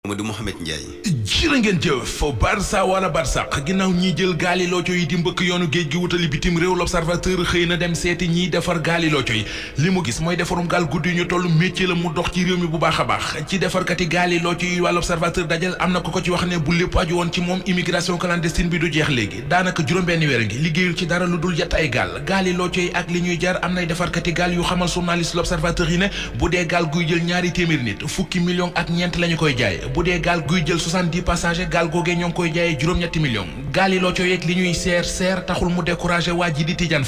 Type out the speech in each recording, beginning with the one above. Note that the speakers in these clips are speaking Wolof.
Mamadou Mouhamed Ndiaye. jërë ngeen jëf Barça wala Barsaq ginnaaw ñiy jël gaali looco yi di mbëkk yoonu géej gi wutali bitim réew l'observateur xëy na dem seeti ñiy defar gaali looco yi li mu gis mooy defarum gaal guddi ñu toll métier la mu dox ci réew mi bu baax a baax ci defarkati gaali looco yi waa l'observateur dajal am na ko ci wax ne bu lépp aju woon ci moom immigration clandestine bi du jeex léegi daanaka juróom-benni weer ngi liggéeyul ci dara lu dul yett ay gaali looco yi ak li ñuy jar am nay defarkati gaal yu xamal journaliste l'observateur yi ne bu dee gaal guy jël ñaari téeméer nit fukki millions ak ñeent lañu koy jaay bu dee gaal guy jël 70 passagers gaal googee ñoo ngi koy jaayee juróom-ñetti millions gaal yi looco yeeg li ñuy seer taxul mu découragé waa ji di Tidiane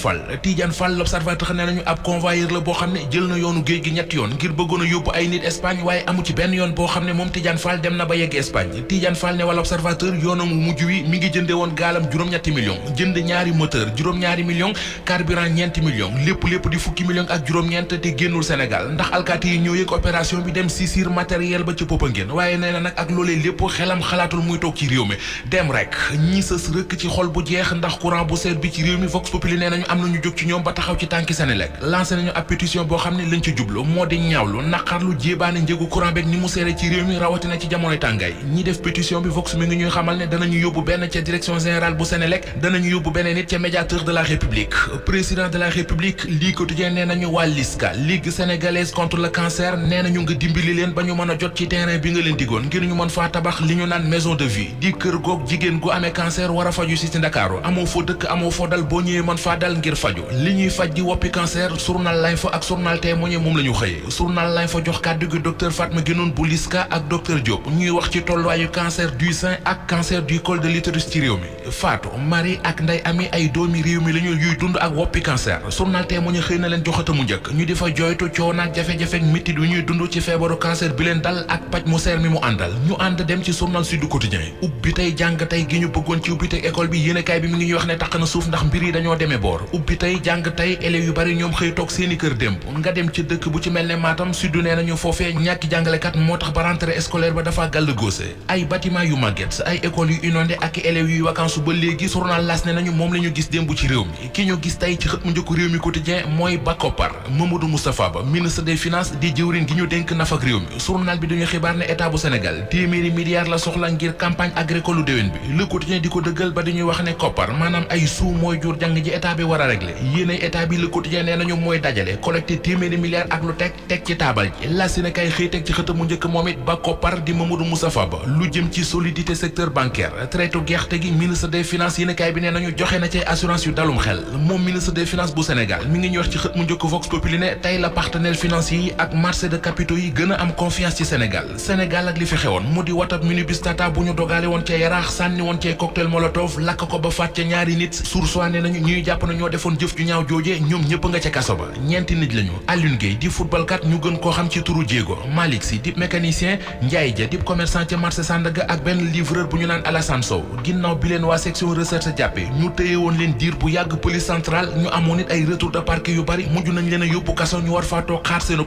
Fall l'observateur ne nañu ab convoyeur la boo xam ne jël na yoonu géej gi ñetti yoon ngir bëggoon a yóbbu ay nit Espagne waaye amu ci benn yoon boo xam ne moom Tidiane Fall dem na ba yegg Espagne Tidiane Fall ne waa l'observateur yoonam mujj wi mi ngi jënde woon gaalam juróom-ñetti millions jënd ñaari moteur juróom-ñaari millions carburant ñeenti millions lépp di fukki millions ak juróom-ñeent te génnul Sénégal ndax alkaati yi ñoo yëg opération bi dem saisir matériel ba ci Popenguine waaye nee na nag ak loolee lépp xelam xalaatul muy toog ci réew mi dem rek ñi sës rëkk ci xol bu jeex ndax courant bu seet bi ci réew mi Vox Populi nee nañu am nañu jóg ci ñoom ba taxaw ci tànki Senelec lancé nañu ab pétition boo xam ne lañ ci jublu moo di ñaawlu naqarlu jéebaane njëgu courant beeg ni mu seere ci réew mi rawatina ci jamonoy tàngaay ñi def pétition bi Vox mi ngi ñuy xamal ne danañu yóbbu benn ca direction générale bu Senelec danañu yóbbu beneen nit ca médiateur de la République président de la République lii quotidien nee nañu waa LISCA Ligue sénégalaise contre le cancer nee nañu nga dimbali leen ba ñu mën a jot ci terrain bi nga leen digoon ngir ñu mën faa tabax li ñu naan maison de vie di kër goog jigéen gu amee cancer war a faju si ci Ndakaaru amoo foo dëkk amoo foo dal boo ñëwee mën faa dal ngir faju li ñuy faj di woppi cancer journal L'Info ak journal Témoin moom la ñu xëyee journal L'Info jox kàddu gi docteur Fatma Guenoune bu LISCA ak docteur Diop ñuy wax ci tolluwaayu cancer du sein ak cancer du col de l'utérus ci réew mi Fatou Marie ak Ndeye Ami ay doomi réew mi la ñu yuy dund ak woppi cancer journal Témoin xëy na leen joxata mu njëkk ñu di fa jooytu coono ak jafe-jafe ak métti yu ñuy dund ci feebaru cancer bi leen dal ak paj mu seer mi mu àndal ñu ànd dem ci journal Sud Quotidien ubbi tey jàng tey gi ñu bëggoon ci ubbi tey école bi yéenekaay bi mi ngi ñuy wax ne taq na suuf ndax mbir yi dañoo demee boor ubbi tey jàng tey élèves yu bari ñoom xëy toog seeni kër démb nga dem ci dëkk bu ci mel ne Matam Sud nee nañu foofee ñàkki jàngalekat moo tax ba rentrée scolaire ba dafa gàll góose ay bâtiment yu màgget ay écoles yu inondé ak élèves yuy vacances ba léegi journal L'As ne nañu moom la ñu gis démb ci réew mi ki ñu gis tey ci xët mu njëkk réew mi quotidien mooy Bakopar Mamadou Moustapha Ba ministre des finances di jëwriñ gi ñu dénk nafak réew mi journal bi dañu xibaar ne état bu Sénégal téeméeri milliards la soxla ngir campagne agricole déwén bi Le Quotidien di ko dëggal ba dañuy wax ne koppar maanaam ay suu mooy jur jàng ji état bi war a régler yéenay état bi Le Quotidien nee nañu mooy dajale collecté téeméeri milliards ak lu teg ci taabal ji la si ne kay xëy teg ci xëta mu njëkk moom it ba koppar di Mamadou Moustapha Ba lu jëm ci solidité secteur bancaire traitu gerte gi ministre des finances yéenekaay bi nee nañu joxe na ci assurance yu dalum xel moom ministre des finances bu Sénégal mi ngi ñu wax ci xët mu njëkk Vox Populi ne tey la partenaire financier yi ak marché de capitaux yi gën a am confiance ci Sénégal ak li fi xewoon mu di watab minibus Tata bu ñu dogaale woon ca Yaraax sànni woon cee cocktail molotov lakk ko ba faat ca ñaari nit sursoine nañu ñuy jàpp na ñoo defoon jëf ju ñaaw joojee ñoom ñëpp nga ca kaso ba ñeenti nit lañu Alioune Gueye di footballkat ñu gën koo xam ci turu Diego Malick Sy di mécanicien Ndiaye Dia di commerçant ca marché Sandaga ak benn livreur bu ñu naan Alassane Sow ginnaaw bi leen waa section recherche jàppe ñu téye woon leen diir bu yàgg police centrale ñu amoon nit ay retour de parquet yu bari mujj nañ leen a yóbbu kaso ñu war faa toog xaar seenub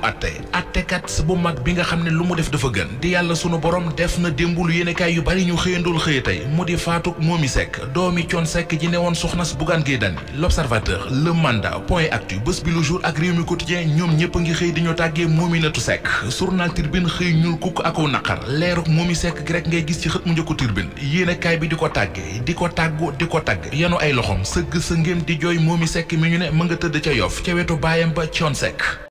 attekat bu mag bi nga xam ne lu mu def dafa gën di yàlla sunu borom def na démbul yéenekaay yu bari ñu xëyandool xëye tey mu di faatuk Momi Seck doomi Thione Seck ji ne woon soxna si Bougane Gueye Dany L'Observateur Le Mandat Point Actu Bës Bi Le Jour ak Rewmi Quotidien ñoom ñëpp ngi xëy di ñu tàggee Mominatou Seck journal Tribune xëy ñuul kukk ako naqar leeruk Momi Seck gi rek ngay gis ci xët mu njëkku Tribune yéenekaay bi di ko tàggee di ko tàggu di ko tàgg yanu ay loxom sëgg sa ngéem di jooy Momi Seck mi ñu ne mën nga tëdd ca Yoff ca wetu baayam ba Thione Seck